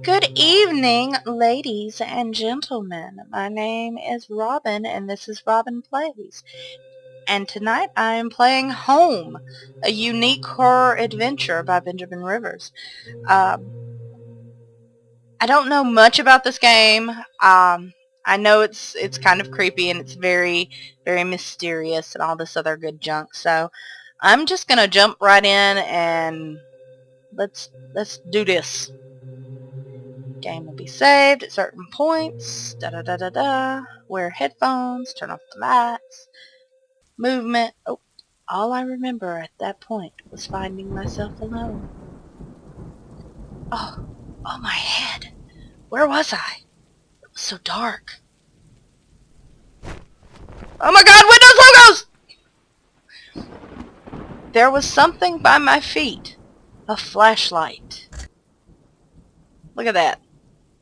Good evening, ladies and gentlemen. My name is Robin, and this is Robin Plays. And tonight I am playing Home, a unique horror adventure by Benjamin Rivers. Um, I don't know much about this game. I know it's kind of creepy and it's very, very mysterious and all this other good junk. So I'm just gonna jump right in and let's do this. Game will be saved at certain points. Da da da da da. Wear headphones. Turn off the lights. Movement. Oh, all I remember at that point was finding myself alone. Oh, oh my head. Where was I? It was so dark. Oh my God! Windows logos! There was something by my feet. A flashlight. Look at that.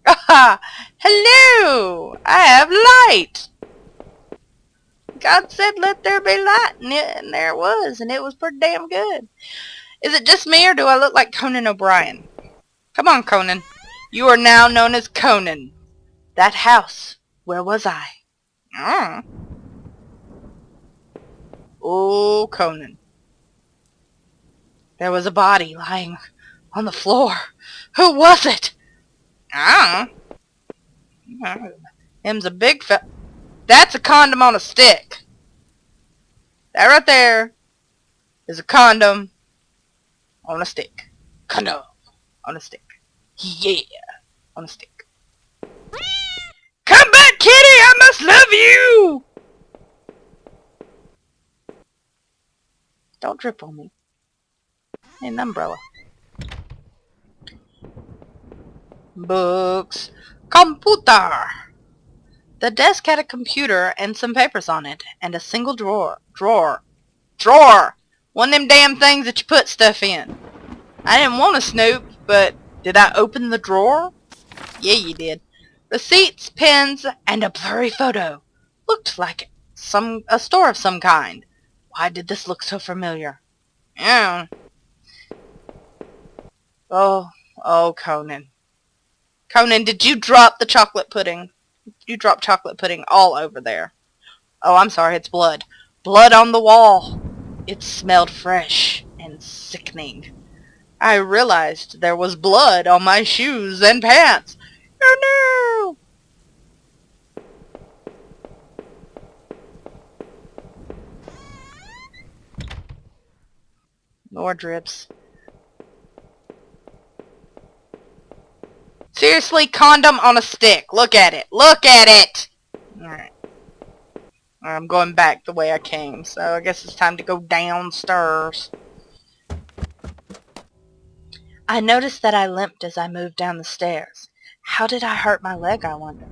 Ah, hello! I have light! God said let there be light, and there was, and it was pretty damn good. Is it just me, or do I look like Conan O'Brien? Come on, Conan. You are now known as Conan. That house, where was I? Mm. Oh, Conan. There was a body lying on the floor. Who was it? Ah. Him's a big That's a condom on a stick. That right there is a condom on a stick. Condom on a stick. Yeah, on a stick. Come back, kitty! I must love you! Don't drip on me. An umbrella. Books. Computer. The desk had a computer and some papers on it, and a single drawer. Drawer! One of them damn things that you put stuff in. I didn't want to snoop, but did I open the drawer? Yeah, you did. Receipts, pens, and a blurry photo. Looked like a store of some kind. Why did this look so familiar? Yeah. Oh, Conan. Conan, did you drop the chocolate pudding? You dropped chocolate pudding all over there. Oh, I'm sorry, it's blood. Blood on the wall. It smelled fresh and sickening. I realized there was blood on my shoes and pants. Oh no! More drips. Seriously, condom on a stick. Look at it. Look at it! Alright. I'm going back the way I came, so I guess it's time to go downstairs. I noticed that I limped as I moved down the stairs. How did I hurt my leg, I wonder?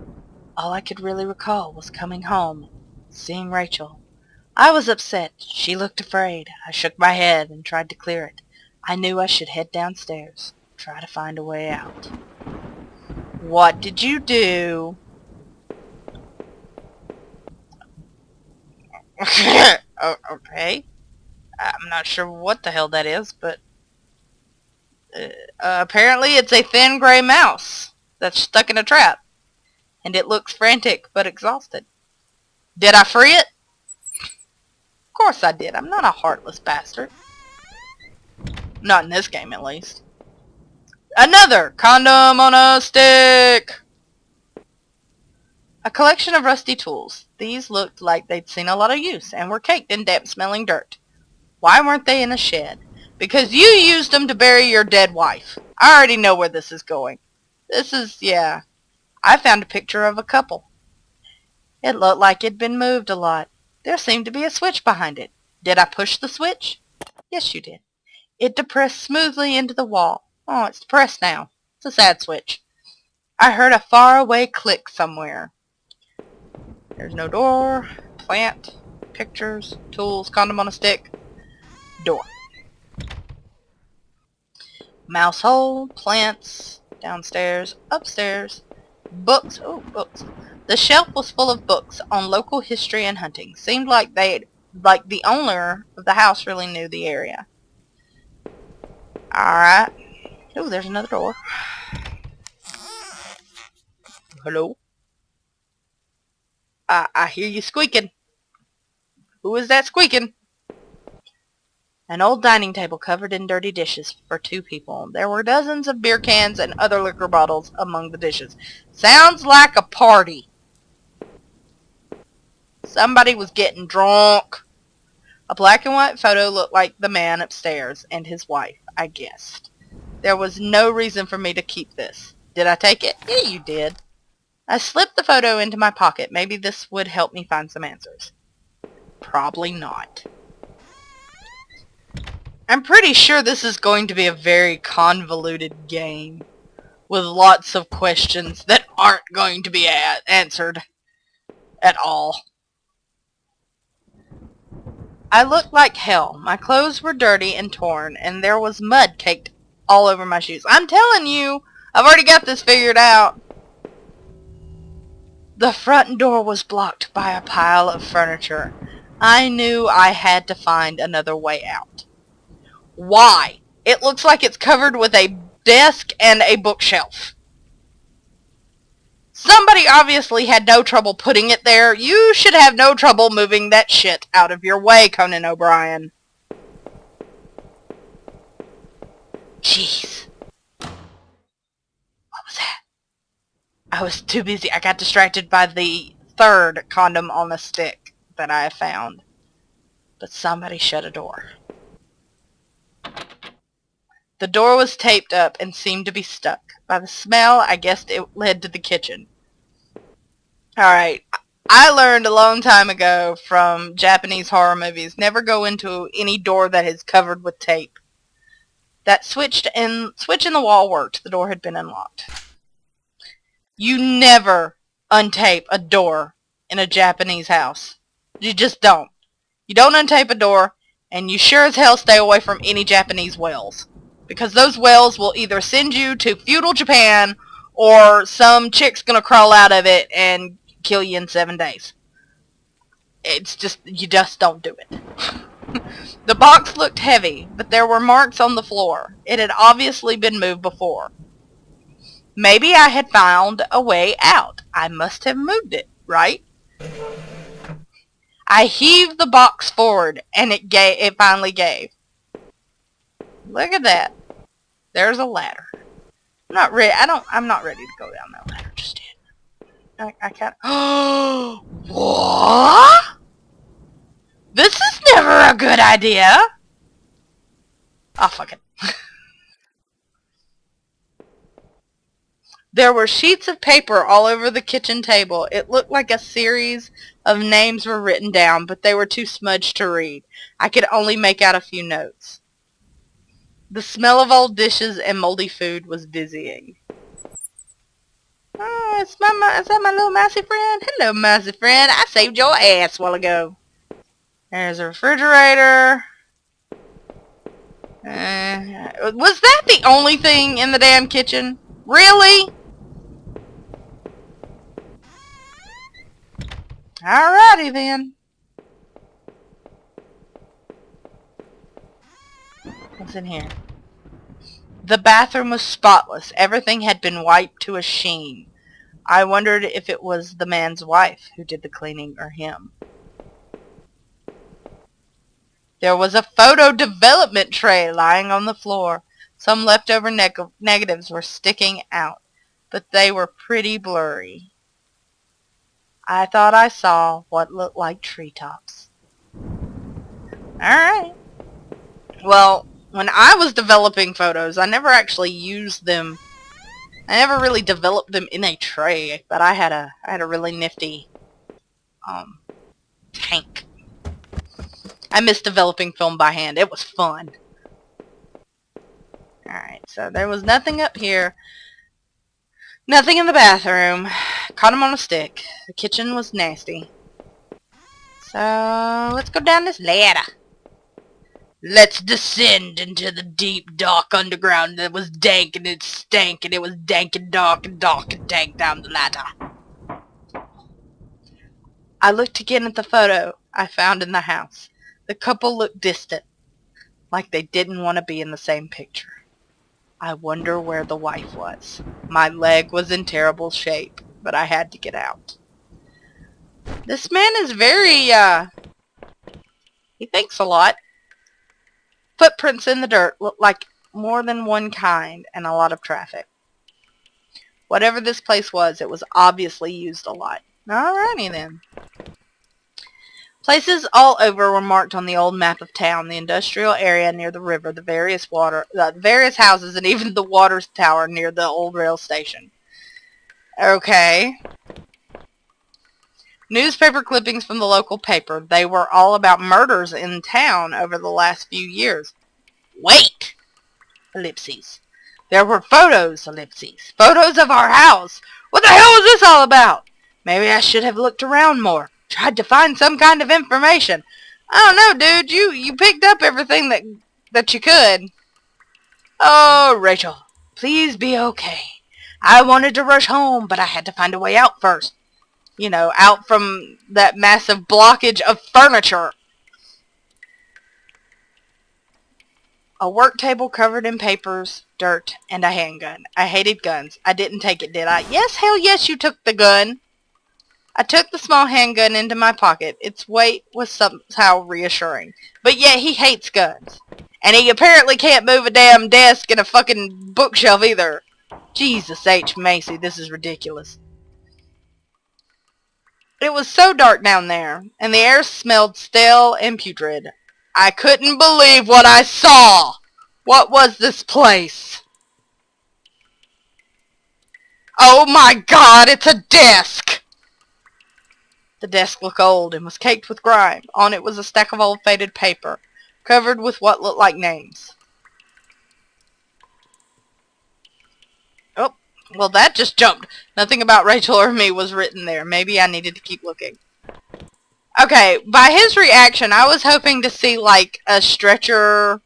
All I could really recall was coming home, seeing Rachel. I was upset. She looked afraid. I shook my head and tried to clear it. I knew I should head downstairs, try to find a way out. What did you do? Oh, okay. I'm not sure what the hell that is, but apparently it's a thin gray mouse that's stuck in a trap, and it looks frantic but exhausted. Did I free it? Of course I did. I'm not a heartless bastard. Not in this game, at least. Another condom on a stick! A collection of rusty tools. These looked like they'd seen a lot of use and were caked in damp-smelling dirt. Why weren't they in a shed? Because you used them to bury your dead wife. I already know where this is going. Yeah. I found a picture of a couple. It looked like it'd been moved a lot. There seemed to be a switch behind it. Did I push the switch? Yes, you did. It depressed smoothly into the wall. Oh, it's depressed now. It's a sad switch. I heard a faraway click somewhere. There's no door. Plant. Pictures. Tools. Condom on a stick. Door. Mouse hole. Plants. Downstairs. Upstairs. Books. Oh, books. The shelf was full of books on local history and hunting. Seemed like the owner of the house really knew the area. Alright. Oh, there's another door. Hello? I hear you squeaking. Who is that squeaking? An old dining table covered in dirty dishes for 2 people. There were dozens of beer cans and other liquor bottles among the dishes. Sounds like a party. Somebody was getting drunk. A black and white photo looked like the man upstairs and his wife, I guessed. There was no reason for me to keep this. Did I take it? Yeah, you did. I slipped the photo into my pocket. Maybe this would help me find some answers. Probably not. I'm pretty sure this is going to be a very convoluted game with lots of questions that aren't going to be answered at all. I looked like hell. My clothes were dirty and torn, and there was mud caked all over my shoes. I'm telling you, I've already got this figured out. The front door was blocked by a pile of furniture. I knew I had to find another way out. Why? It looks like it's covered with a desk and a bookshelf. Somebody obviously had no trouble putting it there. You should have no trouble moving that shit out of your way, Conan O'Brien. Jeez. What was that? I was too busy. I got distracted by the 3rd condom on a stick that I have found. But somebody shut a door. The door was taped up and seemed to be stuck. By the smell, I guessed it led to the kitchen. Alright, I learned a long time ago from Japanese horror movies, never go into any door that is covered with tape. That switch in the wall worked. The door had been unlocked. You never untape a door in a Japanese house. You just don't. You don't untape a door, and you sure as hell stay away from any Japanese wells. Because those wells will either send you to feudal Japan, or some chick's gonna crawl out of it and kill you in 7 days. It's just, you just don't do it. The box looked heavy, but there were marks on the floor. It had obviously been moved before. Maybe I had found a way out. I must have moved it, right? I heaved the box forward, and it finally gave. Look at that. There's a ladder. I'm not ready to go down that ladder just yet. I can't. Oh, what? This is never a good idea. Oh, fuck it. There were sheets of paper all over the kitchen table. It looked like a series of names were written down, but they were too smudged to read. I could only make out a few notes. The smell of old dishes and moldy food was dizzying. Oh, is that my little mousy friend? Hello, mousy friend. I saved your ass a while ago. There's a refrigerator. Was that the only thing in the damn kitchen? Really? Alrighty then. What's in here? The bathroom was spotless. Everything had been wiped to a sheen. I wondered if it was the man's wife who did the cleaning or him. There was a photo development tray lying on the floor. Some leftover negatives were sticking out, but they were pretty blurry. I thought I saw what looked like treetops. Alright. Well, when I was developing photos, I never actually used them. I never really developed them in a tray, but I had a really nifty tank. I miss developing film by hand. It was fun. Alright, so there was nothing up here. Nothing in the bathroom. Caught him on a stick. The kitchen was nasty. So, let's go down this ladder. Let's descend into the deep, dark underground that was dank and it stank and it was dank and dark and dank down the ladder. I looked again at the photo I found in the house. The couple looked distant, like they didn't want to be in the same picture. I wonder where the wife was. My leg was in terrible shape. but I had to get out. This man is very, he thinks a lot. Footprints in the dirt look like more than one kind and a lot of traffic. Whatever this place was, it was obviously used a lot. Alrighty then. Places all over were marked on the old map of town, the industrial area near the river, the various houses, and even the water tower near the old rail station. Okay. Newspaper clippings from the local paper. They were all about murders in town over the last few years. Wait! Ellipses. There were photos, ellipses. Photos of our house. What the hell was this all about? Maybe I should have looked around more. Tried to find some kind of information. I don't know, dude. You picked up everything that you could. Oh, Rachel, please be okay. I wanted to rush home, but I had to find a way out first. You know, out from that massive blockage of furniture. A work table covered in papers, dirt, and a handgun. I hated guns. I didn't take it, did I? Yes, hell yes, you took the gun. I took the small handgun into my pocket. Its weight was somehow reassuring. But yet he hates guns. And he apparently can't move a damn desk and a fucking bookshelf either. Jesus H. Macy, this is ridiculous. It was so dark down there, and the air smelled stale and putrid. I couldn't believe what I saw. What was this place? Oh my God, it's a desk! The desk looked old and was caked with grime. On it was a stack of old faded paper, covered with what looked like names. Oh, well that just jumped. Nothing about Rachel or me was written there. Maybe I needed to keep looking. Okay, by his reaction, I was hoping to see like a stretcher.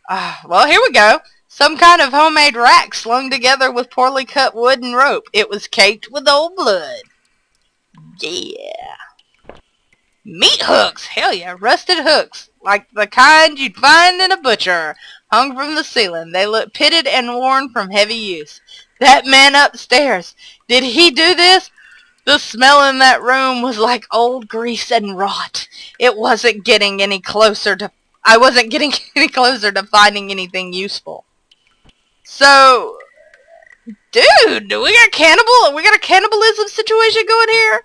Well, here we go. Some kind of homemade rack slung together with poorly cut wood and rope. It was caked with old blood. Yeah. Meat hooks! Hell yeah, rusted hooks. Like the kind you'd find in a butcher. Hung from the ceiling. They looked pitted and worn from heavy use. That man upstairs. Did he do this? The smell in that room was like old grease and rot. It wasn't getting any closer to... I wasn't getting any closer to finding anything useful. So... Dude, we got a cannibalism situation going here?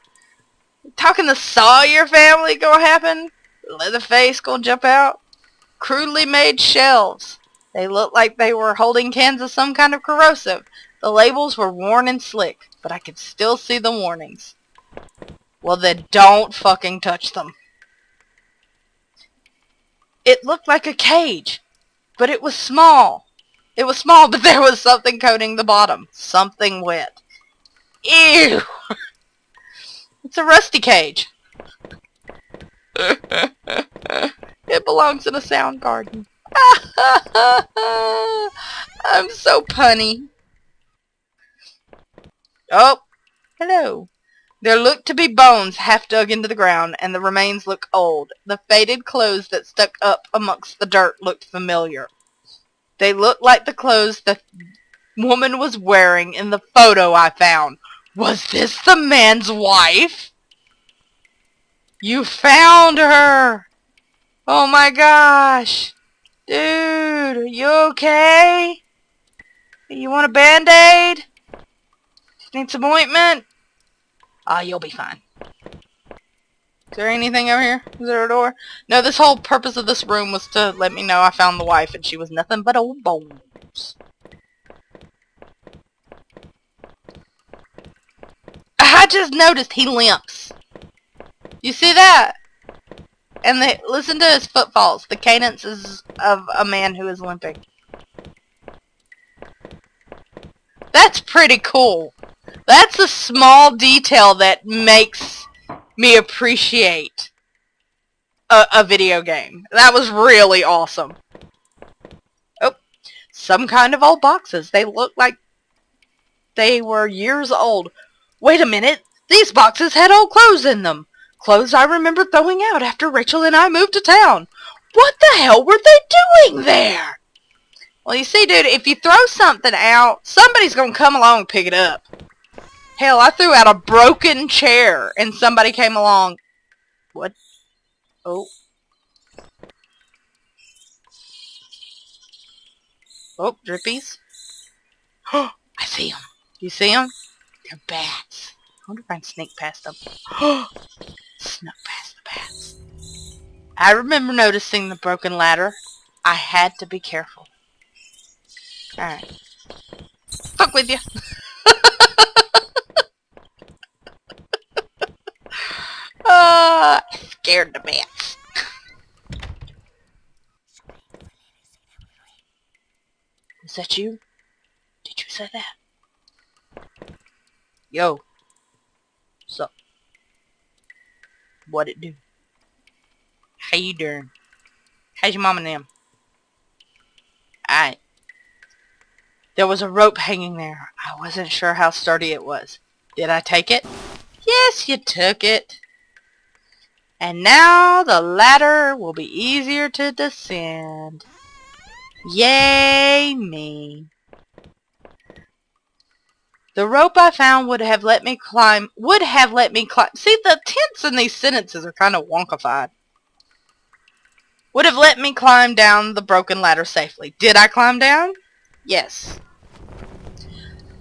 Talking the Sawyer family gonna happen? Leatherface gonna jump out? Crudely made shelves. They looked like they were holding cans of some kind of corrosive. The labels were worn and slick, but I could still see the warnings. Well then don't fucking touch them. It looked like a cage, but it was small. It was small, but there was something coating the bottom. Something wet. Ew! It's a rusty cage. It belongs in a sound garden. I'm so punny. Oh, hello. There looked to be bones half dug into the ground, and the remains look old. The faded clothes that stuck up amongst the dirt looked familiar. They looked like the clothes the woman was wearing in the photo I found. Was this the man's wife? You found her! Oh my gosh! Dude, are you okay? You want a band-aid? Need some ointment? You'll be fine. Is there anything over here? Is there a door? No, this whole purpose of this room was to let me know I found the wife and she was nothing but old bones. I just noticed he limps. You see that? And listen to his footfalls. The cadence is of a man who is limping. That's pretty cool. That's a small detail that makes me appreciate a video game. That was really awesome. Oh, some kind of old boxes. They look like they were years old. Wait a minute. These boxes had old clothes in them. Clothes I remember throwing out after Rachel and I moved to town. What the hell were they doing there? Well, you see, dude, if you throw something out, somebody's going to come along and pick it up. Hell, I threw out a broken chair and somebody came along. What? Oh. Oh, drippies. I see them. You see them? They're bats. I wonder if I can sneak past them. Snuck past the bats. I remember noticing the broken ladder. I had to be careful. Alright. Fuck with you. Scared the bats. Is that you? Did you say that? Yo. Sup? What it do? How you doing? How's your mom and them? Alright. There was a rope hanging there. I wasn't sure how sturdy it was. Did I take it? Yes, you took it. And now the ladder will be easier to descend. Yay me. The rope I found would have let me climb. See, the tense in these sentences are kind of wonkified. Would have let me climb down the broken ladder safely. Did I climb down? Yes.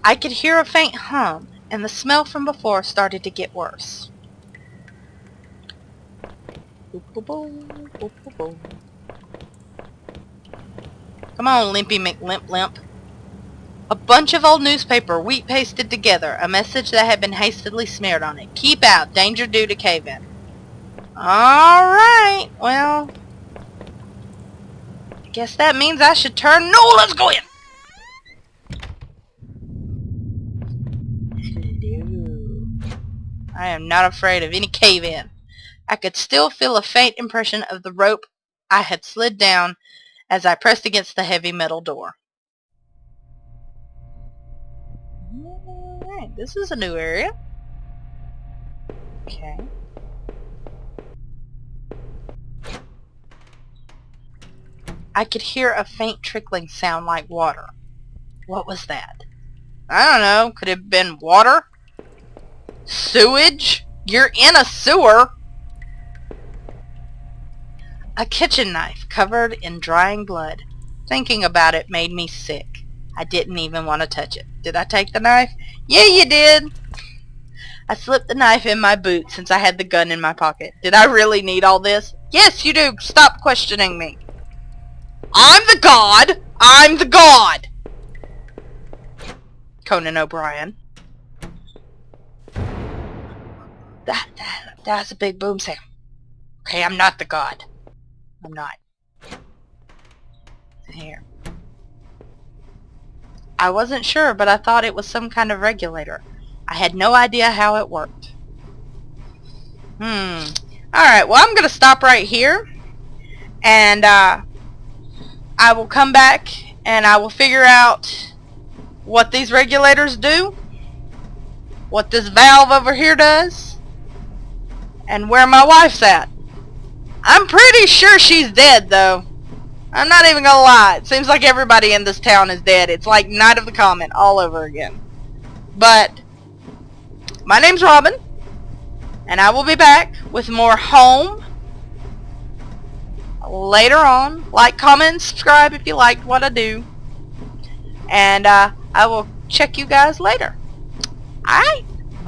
I could hear a faint hum, and the smell from before started to get worse. Come on, Limpy McLimp. A bunch of old newspaper, wheat pasted together, a message that had been hastily smeared on it. Keep out, danger due to cave-in. Alright, well, I guess that means I should turn. No, let's go in! Hello. I am not afraid of any cave-in. I could still feel a faint impression of the rope I had slid down as I pressed against the heavy metal door. Alright, this is a new area. Okay. I could hear a faint trickling sound like water. What was that? I don't know. Could it have been water? Sewage? You're in a sewer! A kitchen knife covered in drying blood. Thinking about it made me sick. I didn't even want to touch it. Did I take the knife? Yeah, you did! I slipped the knife in my boot since I had the gun in my pocket. Did I really need all this? Yes, you do! Stop questioning me! I'm the god! I'm the god! Conan O'Brien. That's a big boom sound. Okay, I'm not the god. I'm not. Here. I wasn't sure, but I thought it was some kind of regulator. I had no idea how it worked. Alright, well, I'm going to stop right here. And, I will come back and I will figure out what these regulators do, what this valve over here does, and where my wife's at. I'm pretty sure she's dead, though. I'm not even gonna lie. It seems like everybody in this town is dead. It's like Night of the Comet all over again. But my name's Robin, and I will be back with more Home later on. Like, comment, and subscribe if you liked what I do. And I will check you guys later. Alright.